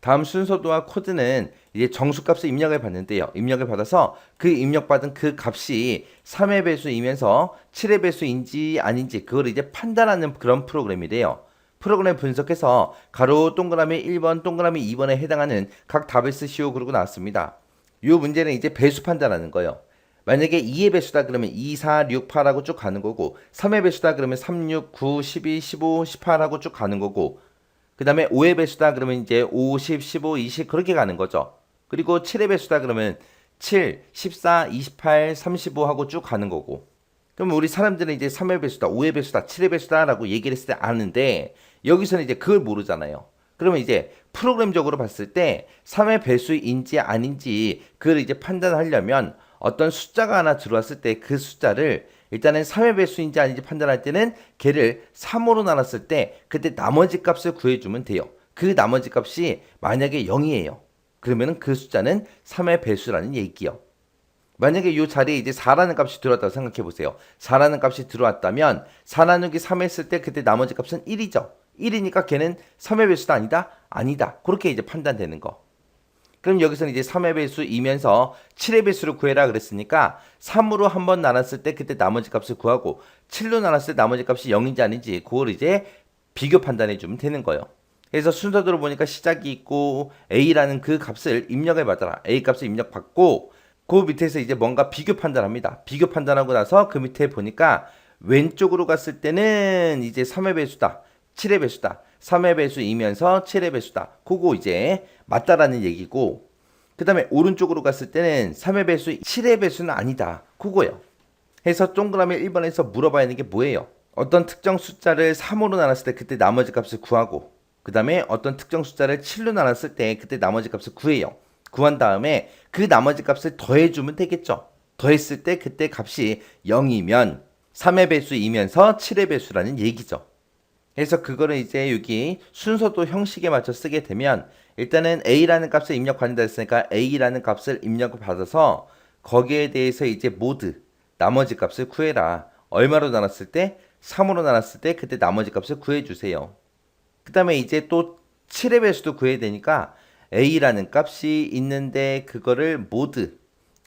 다음 순서도와 코드는 이제 정수값을 입력을 받는데요. 입력을 받아서 그 입력받은 그 값이 3의 배수이면서 7의 배수인지 아닌지 그걸 이제 판단하는 그런 프로그램이래요. 프로그램 분석해서 가로 동그라미 1번 동그라미 2번에 해당하는 각 답을 쓰시오 그러고 나왔습니다. 이 문제는 이제 배수 판단하는 거예요. 만약에 2의 배수다 그러면 2, 4, 6, 8하고 쭉 가는 거고 3의 배수다 그러면 3, 6, 9, 12, 15, 18하고 쭉 가는 거고 그 다음에 5의 배수다 그러면 이제 5, 10, 15, 20 그렇게 가는 거죠. 그리고 7의 배수다 그러면 7, 14, 28, 35 하고 쭉 가는 거고. 그럼 우리 사람들은 이제 3의 배수다, 5의 배수다, 7의 배수다 라고 얘기를 했을 때 아는데 여기서는 이제 그걸 모르잖아요. 그러면 이제 프로그램적으로 봤을 때 3의 배수인지 아닌지 그걸 이제 판단하려면 어떤 숫자가 하나 들어왔을 때 그 숫자를 일단은 3의 배수인지 아닌지 판단할 때는 걔를 3으로 나눴을 때 그때 나머지 값을 구해주면 돼요. 그 나머지 값이 만약에 0이에요. 그러면 그 숫자는 3의 배수라는 얘기요. 만약에 이 자리에 이제 4라는 값이 들어왔다고 생각해 보세요. 4라는 값이 들어왔다면 4 나누기 3 했을 때 그때 나머지 값은 1이죠. 1이니까 걔는 3의 배수다 아니다? 아니다. 그렇게 이제 판단되는 거. 그럼 여기서는 이제 3의 배수이면서 7의 배수를 구해라 그랬으니까 3으로 한번 나눴을 때 그때 나머지 값을 구하고 7로 나눴을 때 나머지 값이 0인지 아닌지 그걸 이제 비교 판단해 주면 되는 거예요. 그래서 순서대로 보니까 시작이 있고 A라는 그 값을 입력해 받아라. A 값을 입력받고 그 밑에서 이제 뭔가 비교 판단합니다. 비교 판단하고 나서 그 밑에 보니까 왼쪽으로 갔을 때는 이제 3의 배수다. 7의 배수다. 3의 배수이면서 7의 배수다. 그거 이제 맞다라는 얘기고 그 다음에 오른쪽으로 갔을 때는 3의 배수, 7의 배수는 아니다. 그거예요. 해서 동그라미 1번에서 물어봐야 하는 게 뭐예요? 어떤 특정 숫자를 3으로 나눴을 때 그때 나머지 값을 구하고 그 다음에 어떤 특정 숫자를 7로 나눴을 때 그때 나머지 값을 구해요. 구한 다음에 그 나머지 값을 더해주면 되겠죠. 더했을 때 그때 값이 0이면 3의 배수이면서 7의 배수라는 얘기죠. 그래서 그거를 이제 여기 순서도 형식에 맞춰 쓰게 되면 일단은 A라는 값을 입력 받는다 했으니까 A라는 값을 입력을 받아서 거기에 대해서 이제 모두 나머지 값을 구해라. 얼마로 나눴을 때? 3으로 나눴을 때 그때 나머지 값을 구해주세요. 그 다음에 이제 또 7의 배수도 구해야 되니까 A라는 값이 있는데 그거를 모두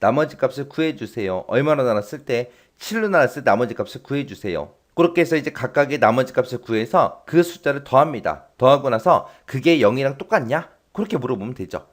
나머지 값을 구해주세요. 얼마로 나눴을 때? 7로 나눴을 때 나머지 값을 구해주세요. 그렇게 해서 이제 각각의 나머지 값을 구해서 그 숫자를 더합니다. 더하고 나서 그게 0이랑 똑같냐? 그렇게 물어보면 되죠.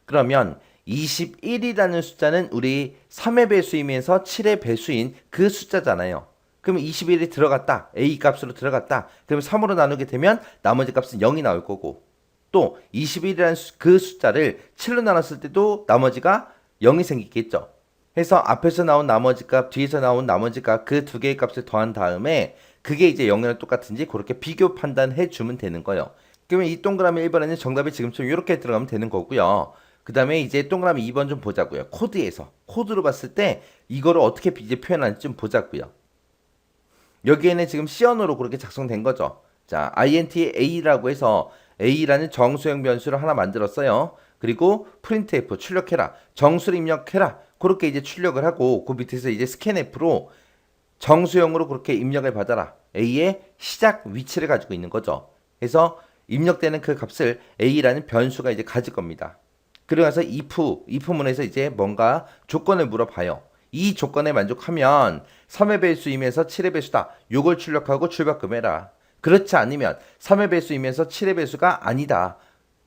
그러면 21이라는 숫자는 우리 3의 배수이면서 7의 배수인 그 숫자잖아요. 그럼 21이 들어갔다. A 값으로 들어갔다. 그럼 3으로 나누게 되면 나머지 값은 0이 나올 거고 또 21이라는 그 숫자를 7로 나눴을 때도 나머지가 0이 생기겠죠. 해서 앞에서 나온 나머지 값, 뒤에서 나온 나머지 값 그 두 개의 값을 더한 다음에 그게 이제 0이랑 똑같은지 그렇게 비교 판단해 주면 되는 거예요. 그러면 이 동그라미 1번에는 정답이 지금처럼 이렇게 들어가면 되는 거고요. 그 다음에 이제 동그라미 2번 좀 보자고요. 코드에서. 코드로 봤을 때 이거를 어떻게 이제 표현하는지 좀 보자고요. 여기에는 지금 시언어로 그렇게 작성된 거죠. 자, intA라고 해서 A라는 정수형 변수를 하나 만들었어요. 그리고 printf 출력해라. 정수를 입력해라. 그렇게 이제 출력을 하고 그 밑에서 이제 scanf로 정수형으로 그렇게 입력을 받아라. A의 시작 위치를 가지고 있는 거죠. 그래서 입력되는 그 값을 A라는 변수가 이제 가질 겁니다. 그리고 나서 if문에서 이제 뭔가 조건을 물어봐요. 이 조건에 만족하면 3의 배수이면서 7의 배수다. 요걸 출력하고 출력금해라. 그렇지 않으면 3의 배수이면서 7의 배수가 아니다.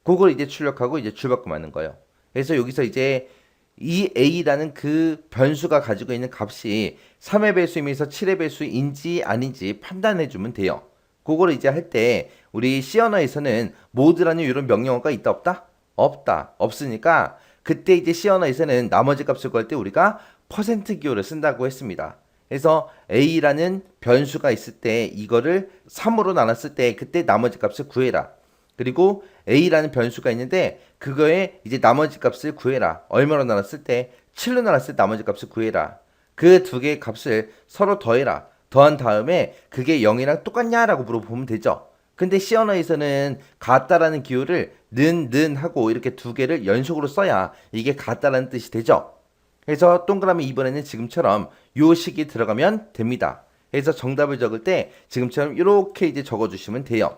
그걸 이제 출력하고 이제 출력금하는 거예요. 그래서 여기서 이제 이 A라는 그 변수가 가지고 있는 값이 3의 배수이면서 7의 배수인지 아닌지 판단해 주면 돼요. 그걸 이제 할 때 우리 C 언어에서는 모드라는 이런 명령어가 있다 없다? 없다. 없으니까 그때 이제 C 언어에서는 나머지 값을 구할 때 우리가 퍼센트 기호를 쓴다고 했습니다. 그래서 A라는 변수가 있을 때 이거를 3으로 나눴을 때 그때 나머지 값을 구해라. 그리고 A라는 변수가 있는데 그거에 이제 나머지 값을 구해라. 얼마로 나눴을 때 7로 나눴을 때 나머지 값을 구해라. 그 두 개의 값을 서로 더해라. 더한 다음에 그게 0이랑 똑같냐라고 물어보면 되죠. 근데 C 언어에서는 같다라는 기호를 는 하고 이렇게 두 개를 연속으로 써야 이게 같다라는 뜻이 되죠. 그래서 동그라미 2번에는 지금처럼 요 식이 들어가면 됩니다. 그래서 정답을 적을 때 지금처럼 이렇게 이제 적어주시면 돼요.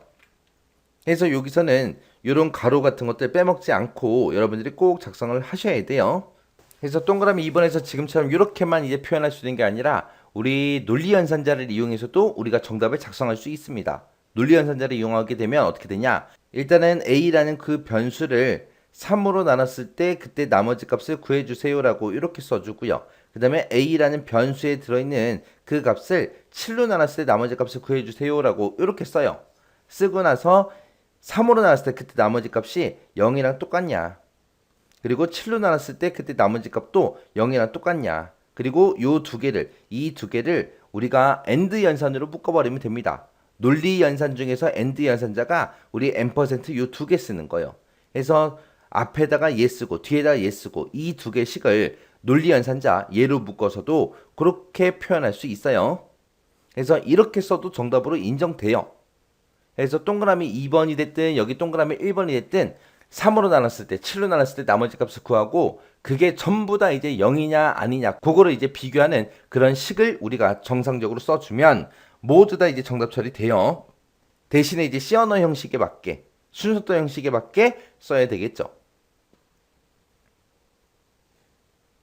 그래서 여기서는 이런 가로 같은 것들 빼먹지 않고 여러분들이 꼭 작성을 하셔야 돼요. 그래서 동그라미 2번에서 지금처럼 이렇게만 이제 표현할 수 있는 게 아니라 우리 논리연산자를 이용해서도 우리가 정답을 작성할 수 있습니다. 논리연산자를 이용하게 되면 어떻게 되냐? 일단은 a라는 그 변수를 3으로 나눴을 때 그때 나머지 값을 구해주세요라고 이렇게 써주고요. 그 다음에 a라는 변수에 들어있는 그 값을 7로 나눴을 때 나머지 값을 구해주세요라고 이렇게 써요. 쓰고 나서 3으로 나눴을 때 그때 나머지 값이 0이랑 똑같냐? 그리고 7로 나눴을 때 그때 나머지 값도 0이랑 똑같냐? 그리고 이 두 개를 우리가 AND 연산으로 묶어버리면 됩니다. 논리 연산 중에서 AND 연산자가 우리 n% 요 두 개 쓰는 거예요. 그래서 앞에다가 얘 쓰고 뒤에다가 얘 쓰고 이 두 개씩을 논리 연산자 얘로 묶어서도 그렇게 표현할 수 있어요. 그래서 이렇게 써도 정답으로 인정돼요. 그래서 동그라미 2번이 됐든 여기 동그라미 1번이 됐든 3으로 나눴을 때 7로 나눴을 때 나머지 값을 구하고 그게 전부 다 이제 0이냐 아니냐 그거를 이제 비교하는 그런 식을 우리가 정상적으로 써주면 모두 다 이제 정답 처리돼요. 대신에 이제 C 언어 형식에 맞게 순서도 형식에 맞게 써야 되겠죠.